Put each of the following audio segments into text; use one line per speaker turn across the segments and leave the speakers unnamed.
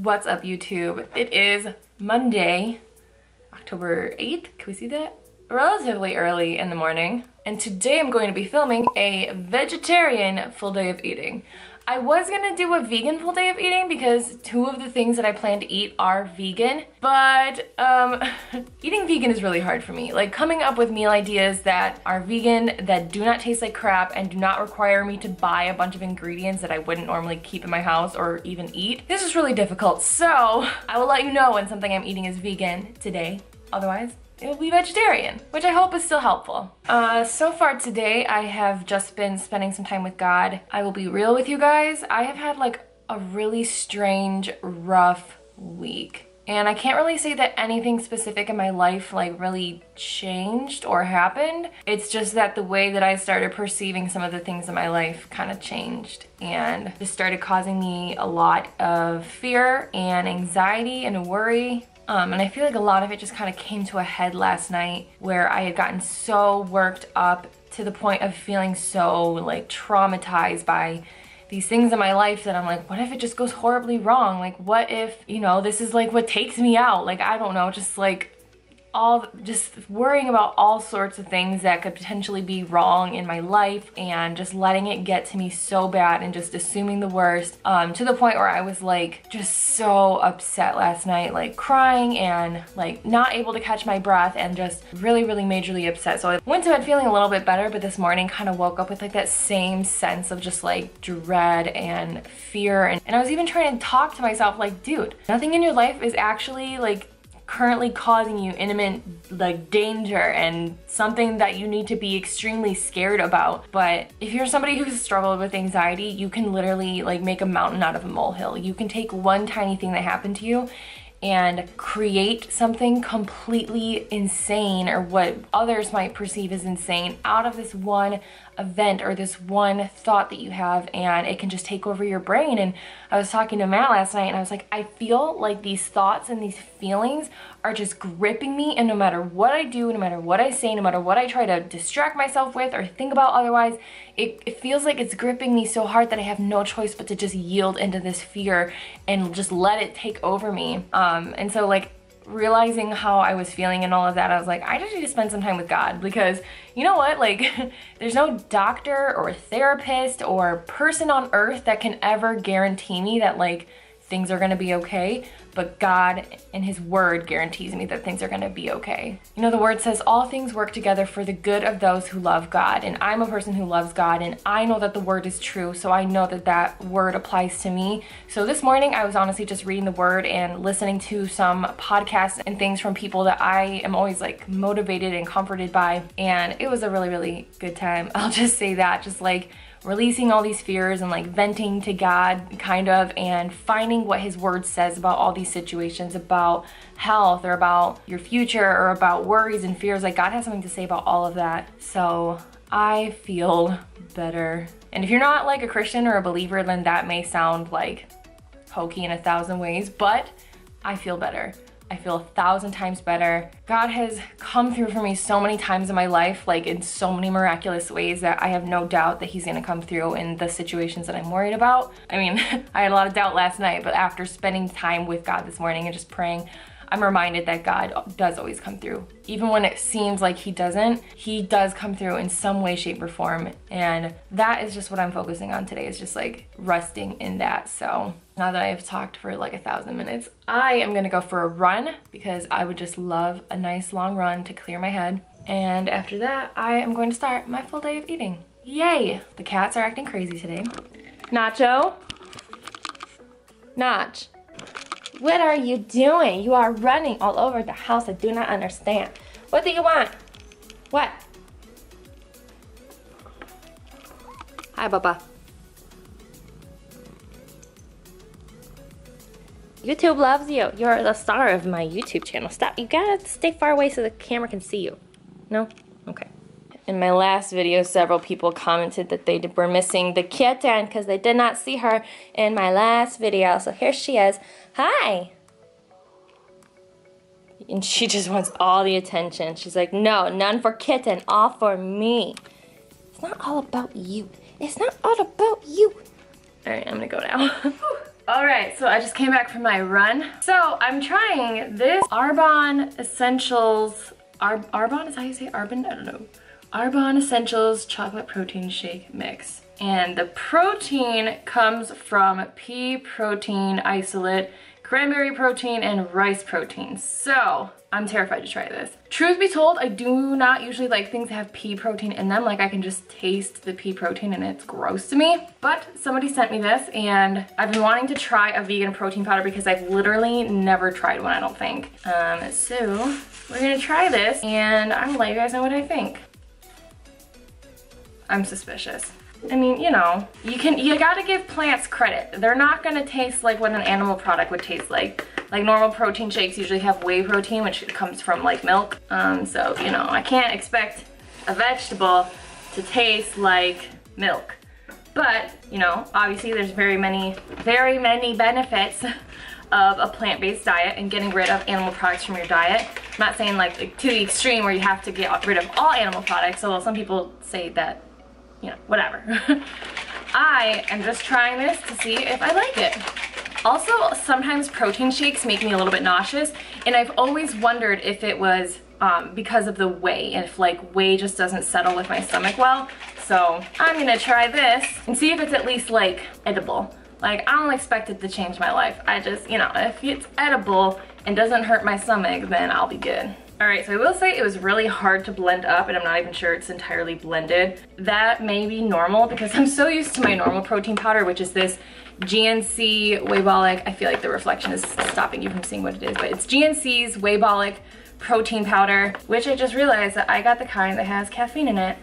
What's up, YouTube? It is Monday, October 8th. Can we see that? Relatively early in the morning. And today I'm going to be filming a vegetarian full day of eating. I was gonna do a vegan full day of eating because two of the things that I plan to eat are vegan, but eating vegan is really hard for me. Like, coming up with meal ideas that are vegan, that do not taste like crap, and do not require me to buy a bunch of ingredients that I wouldn't normally keep in my house or even eat. This is really difficult, so I will let you know when something I'm eating is vegan today. Otherwise, it will be vegetarian, which I hope is still helpful. So far today, I have just been spending some time with God. I will be real with you guys. I have had like a really strange, rough week. And I can't really say that anything specific in my life like really changed or happened. It's just that the way that I started perceiving some of the things in my life kind of changed. And just started causing me a lot of fear and anxiety and worry. And I feel like a lot of it just kind of came to a head last night, where I had gotten so worked up to the point of feeling so like traumatized by these things in my life that I'm like, what if it just goes horribly wrong? Like, what if, you know, this is like what takes me out? Like, I don't know, just like just worrying about all sorts of things that could potentially be wrong in my life, and just letting it get to me so bad and just assuming the worst, to the point where I was like just so upset last night, like crying and like not able to catch my breath and just really majorly upset. So I went to bed feeling a little bit better, but this morning kind of woke up with like that same sense of just like dread and fear, and I was even trying to talk to myself like, dude, nothing in your life is actually like currently causing you imminent like danger and something that you need to be extremely scared about. But if you're somebody who's struggled with anxiety, you can literally like make a mountain out of a molehill. You can take one tiny thing that happened to you and create something completely insane, or what others might perceive as insane, out of this one event or this one thought that you have, and it can just take over your brain. And I was talking to Matt last night and I was like, I feel like these thoughts and these feelings are just gripping me, and no matter what I do, no matter what I say, no matter what I try to distract myself with or think about otherwise, it feels like it's gripping me so hard that I have no choice but to just yield into this fear and just let it take over me. And so like realizing how I was feeling and all of that, I was like, I just need to spend some time with God, because you know what, like there's no doctor or therapist or person on earth that can ever guarantee me that like things are gonna be okay, but God and His Word guarantees me that things are gonna be okay. You know, the Word says all things work together for the good of those who love God, and I'm a person who loves God, and I know that the Word is true, so I know that that Word applies to me. So this morning I was honestly just reading the Word and listening to some podcasts and things from people that I am always like motivated and comforted by, and it was a really good time. I'll just say that, just like releasing all these fears and like venting to God kind of, and finding what His Word says about all these situations, about health or about your future or about worries and fears. Like, God has something to say about all of that. So I feel better. And if you're not like a Christian or a believer, then that may sound like hokey in 1,000 ways, but I feel better. I feel 1,000 times better. God has come through for me so many times in my life, like in so many miraculous ways, that I have no doubt that He's gonna come through in the situations that I'm worried about. I mean, I had a lot of doubt last night, but after spending time with God this morning and just praying, I'm reminded that God does always come through. Even when it seems like He doesn't, He does come through in some way, shape, or form. And that is just what I'm focusing on today, is just like resting in that. So now that I've talked for like 1,000 minutes, I am gonna go for a run, because I would just love a nice long run to clear my head. And after that, I am going to start my full day of eating. Yay! The cats are acting crazy today. Nacho? Nach. What are you doing? You are running all over the house. I do not understand. What do you want? What? Hi, Baba. YouTube loves you. You're the star of my YouTube channel. Stop. You gotta stay far away so the camera can see you. No? Okay. In my last video, several people commented that they were missing the kitten because they did not see her in my last video. So here she is. Hi! And she just wants all the attention. She's like, no, none for kitten, all for me. It's not all about you. It's not all about you. All right, I'm gonna go now. All right, so I just came back from my run. So I'm trying this Arbonne Essentials, Arbonne is how you say Arbonne? I don't know. Arbonne Essentials Chocolate Protein Shake Mix. And the protein comes from pea protein isolate, cranberry protein, and rice protein. So I'm terrified to try this. Truth be told, I do not usually like things that have pea protein in them. Like I can just taste the pea protein and it's gross to me. But somebody sent me this and I've been wanting to try a vegan protein powder because I've literally never tried one, I don't think. So we're gonna try this and I'm gonna let you guys know what I think. I'm suspicious. I mean, you know, you gotta give plants credit. They're not gonna taste like what an animal product would taste like. Like normal protein shakes usually have whey protein, which comes from like milk. So, you know, I can't expect a vegetable to taste like milk. But, you know, obviously there's very many benefits of a plant-based diet and getting rid of animal products from your diet. I'm not saying like to the extreme where you have to get rid of all animal products, although some people say that, you know, whatever. I am just trying this to see if I like it. Also, sometimes protein shakes make me a little bit nauseous, and I've always wondered if it was because of the whey, and if like whey just doesn't settle with my stomach well. So I'm gonna try this and see if it's at least like edible. Like I don't expect it to change my life. I just, you know, if it's edible and doesn't hurt my stomach, then I'll be good. Alright, so I will say it was really hard to blend up and I'm not even sure it's entirely blended. That may be normal because I'm so used to my normal protein powder, which is this GNC Wheyabolic. I feel like the reflection is stopping you from seeing what it is, but it's GNC's Wheyabolic protein powder, which I just realized that I got the kind that has caffeine in it.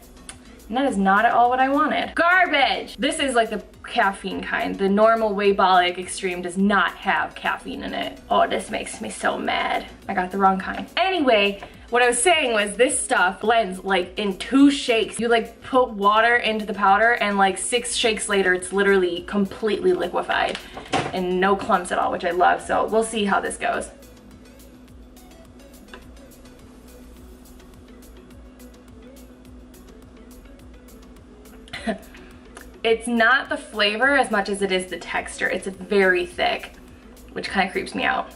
And that is not at all what I wanted. Garbage! This is like the caffeine kind. The normal Wheyabolic Extreme does not have caffeine in it. Oh, this makes me so mad. I got the wrong kind. Anyway, what I was saying was this stuff blends like in 2 shakes. You like put water into the powder and like 6 shakes later, it's literally completely liquefied and no clumps at all, which I love. So we'll see how this goes. It's not the flavor as much as it is the texture. It's very thick, which kind of creeps me out.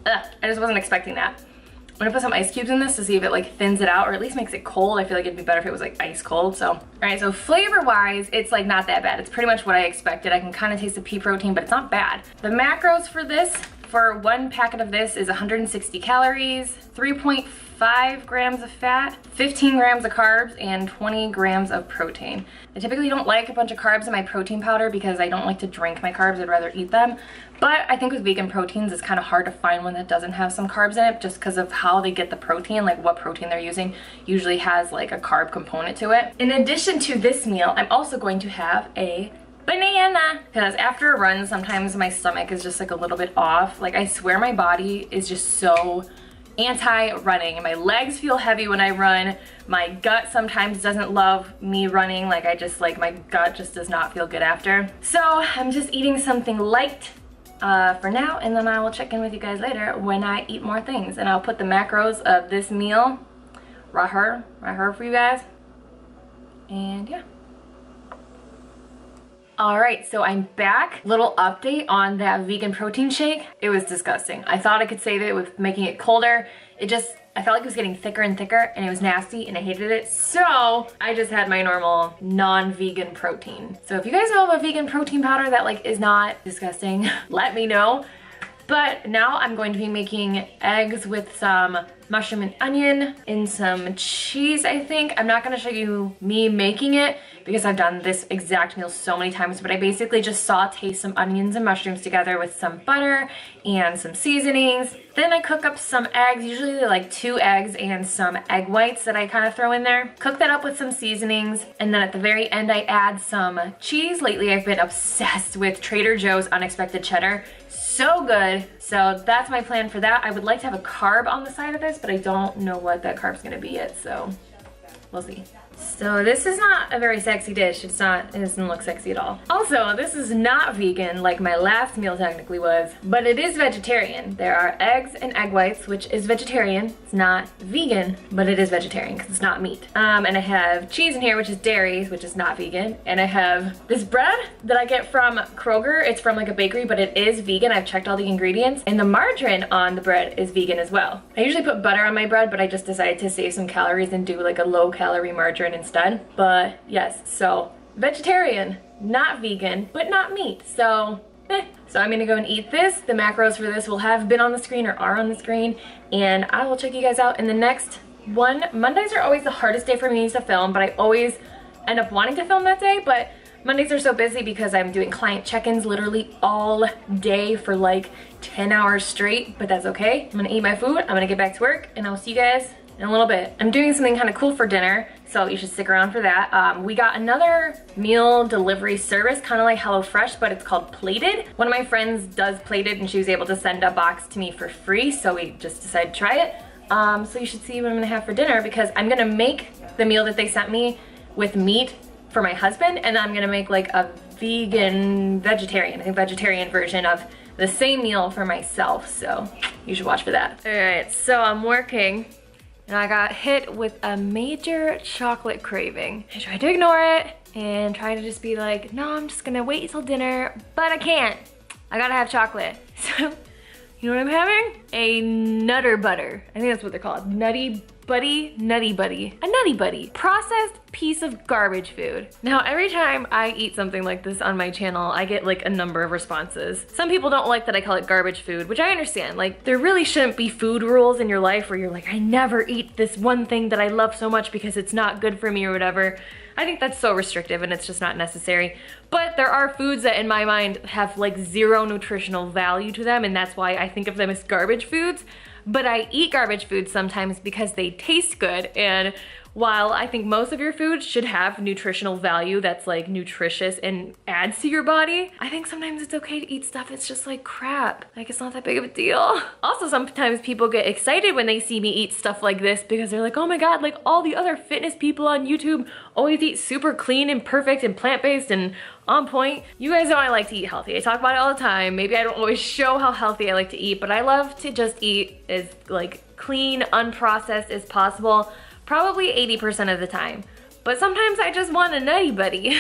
Ugh, I just wasn't expecting that. I'm gonna put some ice cubes in this to see if it like thins it out or at least makes it cold. I feel like it'd be better if it was like ice cold. So, all right, so flavor wise, it's like not that bad. It's pretty much what I expected. I can kind of taste the pea protein, but it's not bad. The macros for this, for 1 packet of this is 160 calories, 3.5 grams of fat, 15 grams of carbs, and 20 grams of protein. I typically don't like a bunch of carbs in my protein powder because I don't like to drink my carbs, I'd rather eat them. But I think with vegan proteins, it's kind of hard to find one that doesn't have some carbs in it just because of how they get the protein, like what protein they're using usually has like a carb component to it. In addition to this meal, I'm also going to have a banana because after a run, sometimes my stomach is just like a little bit off. Like I swear my body is just so anti-running and my legs feel heavy when I run. My gut sometimes doesn't love me running. Like I just like my gut just does not feel good after. So I'm just eating something light for now, and then I will check in with you guys later when I eat more things, and I'll put the macros of this meal right here for you guys, and yeah. All right, so I'm back. Little update on that vegan protein shake. It was disgusting. I thought I could save it with making it colder. I felt like it was getting thicker and thicker and it was nasty and I hated it. So I just had my normal non-vegan protein. So if you guys know of a vegan protein powder that like is not disgusting, let me know. But now I'm going to be making eggs with some mushroom and onion and some cheese, I think. I'm not gonna show you me making it because I've done this exact meal so many times, but I basically just saute some onions and mushrooms together with some butter and some seasonings. Then I cook up some eggs, usually they're like 2 eggs and some egg whites that I kind of throw in there. Cook that up with some seasonings, and then at the very end I add some cheese. Lately I've been obsessed with Trader Joe's unexpected cheddar. So good. So that's my plan for that. I would like to have a carb on the side of this, but I don't know what that carb's gonna be yet, so we'll see. So this is not a very sexy dish. It doesn't look sexy at all. Also, this is not vegan like my last meal technically was, but it is vegetarian. There are eggs and egg whites, which is vegetarian. It's not vegan, but it is vegetarian because it's not meat. And I have cheese in here, which is dairy, which is not vegan. And I have this bread that I get from Kroger. It's from like a bakery, but it is vegan. I've checked all the ingredients, and the margarine on the bread is vegan as well. I usually put butter on my bread, but I just decided to save some calories and do like a low calorie margarine instead. But yes, so vegetarian, not vegan, but not meat, so So I'm gonna go and eat this. The macros for this will have been on the screen or are on the screen, and I will check you guys out in the next one. Mondays are always the hardest day for me to film, but I always end up wanting to film that day, but Mondays are so busy because I'm doing client check-ins literally all day for like 10 hours straight, but that's okay. I'm gonna eat my food, I'm gonna get back to work, and I'll see you guys in a little bit. I'm doing something kind of cool for dinner, so you should stick around for that. We got another meal delivery service, kind of like HelloFresh, but it's called Plated. One of my friends does Plated, and she was able to send a box to me for free, so we just decided to try it. So you should see what I'm gonna have for dinner, because I'm gonna make the meal that they sent me with meat for my husband, and I'm gonna make like a vegetarian, I think vegetarian version of the same meal for myself, so you should watch for that. All right, so I'm working, and I got hit with a major chocolate craving. I tried to ignore it and try to just be like, no, I'm just gonna wait until dinner, but I can't. I gotta have chocolate. So, you know what I'm having? A Nutter Butter. I think that's what they're called. Nutty Buddy. A Nutty Buddy. Processed piece of garbage food. Now, every time I eat something like this on my channel, I get like a number of responses. Some people don't like that I call it garbage food, which I understand. Like, there really shouldn't be food rules in your life where you're like, I never eat this one thing that I love so much because it's not good for me or whatever. I think that's so restrictive and it's just not necessary. But there are foods that in my mind have like zero nutritional value to them, and that's why I think of them as garbage foods. But I eat garbage foods sometimes because they taste good, and while I think most of your food should have nutritional value that's like nutritious and adds to your body, I think sometimes it's okay to eat stuff that's just like crap. Like, it's not that big of a deal. Also, sometimes people get excited when they see me eat stuff like this because they're like, oh my god, like all the other fitness people on YouTube always eat super clean and perfect and plant-based and on point. You guys know I like to eat healthy. I talk about it all the time. Maybe I don't always show how healthy I like to eat, but I love to just eat as like clean, unprocessed as possible. Probably 80% of the time. But sometimes I just want a Nutty Buddy.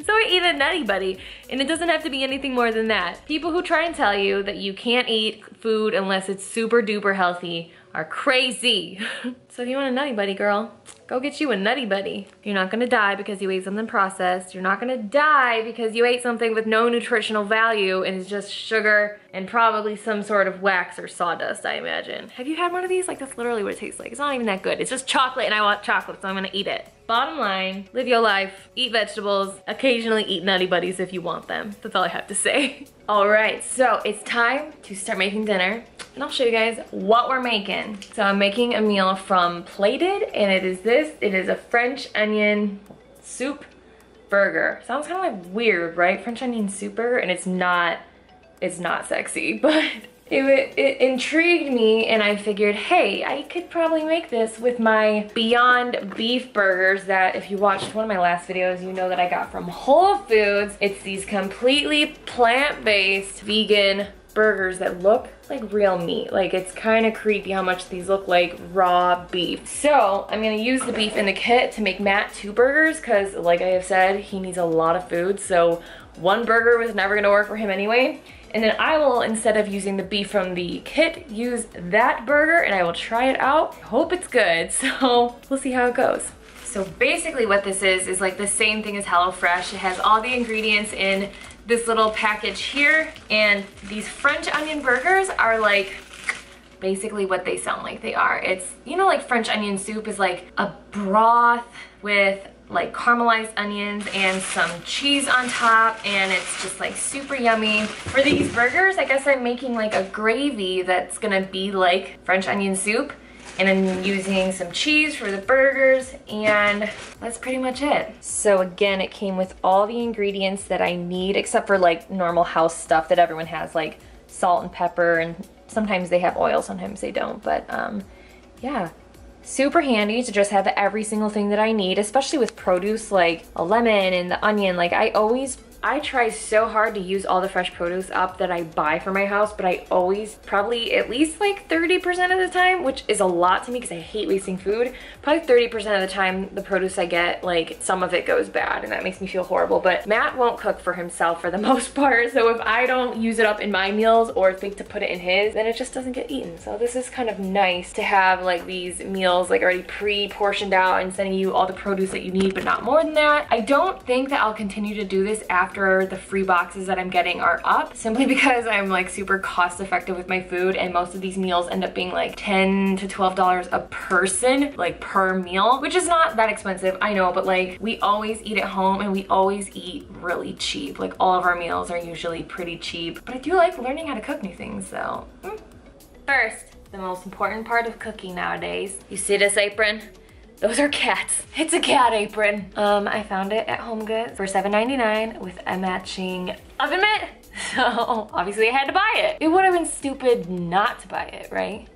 So I eat a Nutty Buddy, and it doesn't have to be anything more than that. People who try and tell you that you can't eat food unless it's super duper healthy are crazy. So if you want a Nutty Buddy, girl, go get you a Nutty Buddy. You're not gonna die because you ate something processed. You're not gonna die because you ate something with no nutritional value and it's just sugar and probably some sort of wax or sawdust, I imagine. Have you had one of these? Like, that's literally what it tastes like. It's not even that good. It's just chocolate, and I want chocolate, so I'm gonna eat it. Bottom line, live your life, eat vegetables, occasionally eat Nutty Buddies if you want them. That's all I have to say. All right, so it's time to start making dinner, and I'll show you guys what we're making. So I'm making a meal from Plated, and it is this. It is a French onion soup burger. Sounds kind of like weird, right? French onion soup burger, and it's not sexy, but it intrigued me, and I figured, hey, I could probably make this with my Beyond Beef burgers that, if you watched one of my last videos, you know that I got from Whole Foods. It's these completely plant-based vegan burgers that look like real meat. Like, it's kind of creepy how much these look like raw beef. So I'm gonna use the beef in the kit to make Matt 2 burgers, because like I have said, he needs a lot of food, so one burger was never gonna work for him anyway. And then I will, instead of using the beef from the kit, use that burger, and I will try it out. I hope it's good, so we'll see how it goes. So basically what this is like the same thing as HelloFresh. It has all the ingredients in this little package here, and these French onion burgers are like basically what they sound like they are. It's, you know, like French onion soup is like a broth with like caramelized onions and some cheese on top, and it's just like super yummy. For these burgers, I guess I'm making like a gravy that's gonna be like French onion soup, and I'm using some cheese for the burgers, and that's pretty much it. So again, it came with all the ingredients that I need, except for like normal house stuff that everyone has, like salt and pepper, and sometimes they have oil, sometimes they don't, but yeah. super handy to just have every single thing that I need, especially with produce like a lemon and the onion. Like I try so hard to use all the fresh produce up that I buy for my house, but I always, probably at least like 30% of the time, which is a lot to me because I hate wasting food, probably 30% of the time the produce I get, like some of it goes bad and that makes me feel horrible. But Matt won't cook for himself for the most part, so if I don't use it up in my meals or think to put it in his, then it just doesn't get eaten. So this is kind of nice to have like these meals like already pre-portioned out and sending you all the produce that you need, but not more than that. I don't think that I'll continue to do this after the free boxes that I'm getting are up, simply because I'm like super cost effective with my food, and most of these meals end up being like $10 to $12 a person, like per meal, which is not that expensive, I know, but like we always eat at home and we always eat really cheap. Like all of our meals are usually pretty cheap, but I do like learning how to cook new things, so. First, the most important part of cooking nowadays. You see this apron? Those are cats. It's a cat apron. I found it at HomeGoods for $7.99 with a matching oven mitt. So obviously I had to buy it. It would have been stupid not to buy it, right?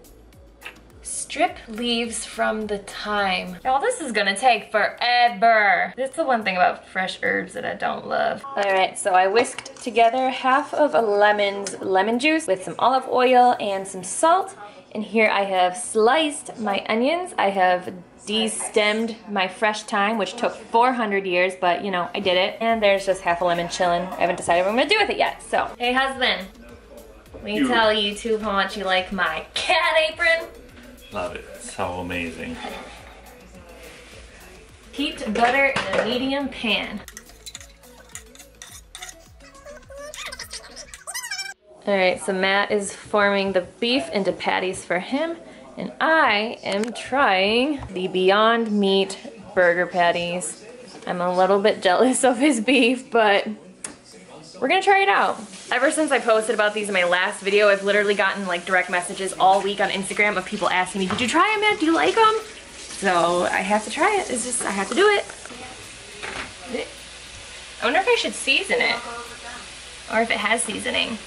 Strip leaves from the thyme. Y'all, this is gonna take forever. This is the one thing about fresh herbs that I don't love. All right, so I whisked together half of a lemon's lemon juice with some olive oil and some salt. And here I have sliced my onions. I have de-stemmed my fresh thyme, which took 400 years, but you know, I did it. And there's just half a lemon chilling. I haven't decided what I'm gonna do with it yet, so. Hey husband, let me tell YouTube how much you like my cat apron.
Love it, so amazing.
Heat butter in a medium pan. All right, so Matt is forming the beef into patties for him, and I am trying the Beyond Meat burger patties. I'm a little bit jealous of his beef, but we're gonna try it out. Ever since I posted about these in my last video, I've literally gotten like direct messages all week on Instagram of people asking me, did you try them, Matt? Do you like them? So I have to try it. It's just, I have to do it. I wonder if I should season it, or if it has seasoning.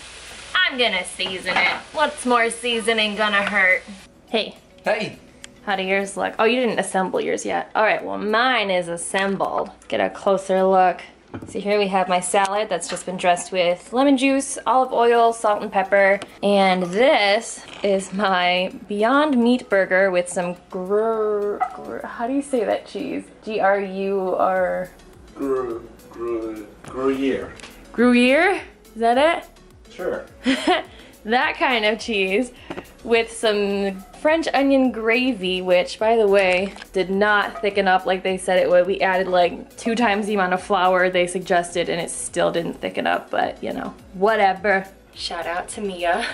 I'm gonna season it. What's more seasoning gonna hurt? Hey.
Hey.
How do yours look? Oh, you didn't assemble yours yet. All right, well mine is assembled. Let's get a closer look. So here we have my salad that's just been dressed with lemon juice, olive oil, salt and pepper. And this is my Beyond Meat burger with some how do you say that cheese? G-R-U-R...
Gruyere.
Gruyere? Is that it?
Sure.
That kind of cheese with some French onion gravy, which by the way did not thicken up like they said it would. We added like 2 times the amount of flour they suggested and it still didn't thicken up, but you know, whatever. Shout out to Mia.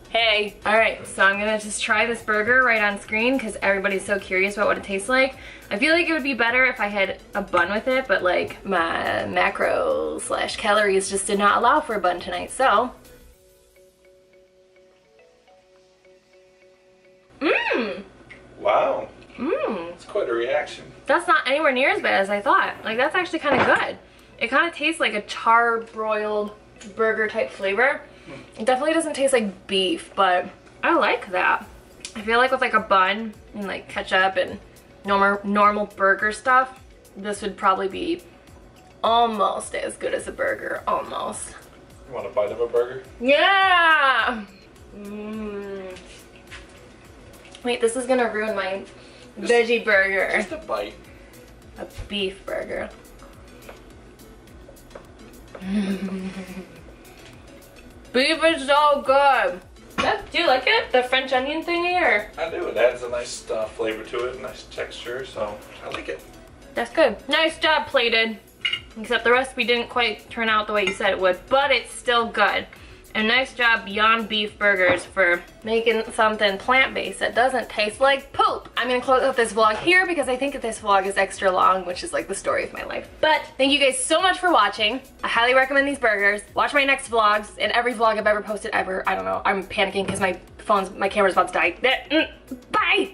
Hey. All right, so I'm gonna just try this burger right on screen because everybody's so curious about what it tastes like. I feel like it would be better if I had a bun with it, but like my macros / calories just did not allow for a bun tonight, so. Mmm.
Wow.
Mmm.
It's quite a reaction.
That's not anywhere near as bad as I thought. Like that's actually kind of good. It kind of tastes like a char-broiled burger type flavor. It definitely doesn't taste like beef, but I like that. I feel like with like a bun and like ketchup and normal burger stuff, this would probably be almost as good as a burger, almost.
You want a bite of a burger?
Yeah! Mmm. Wait, this is gonna ruin my veggie burger.
Just a bite.
A beef burger. Beef is so good. Do you like it? The French onion thingy, or?
I do. It adds a nice flavor to it, a nice texture, so I like it.
That's good. Nice job, Plated. Except the recipe didn't quite turn out the way you said it would, but it's still good. And nice job, Beyond Beef Burgers, for making something plant-based that doesn't taste like poop. I'm gonna close out this vlog here because I think that this vlog is extra long, which is like the story of my life. But thank you guys so much for watching. I highly recommend these burgers. Watch my next vlogs and every vlog I've ever posted ever. I don't know, I'm panicking because my camera's about to die. Bye!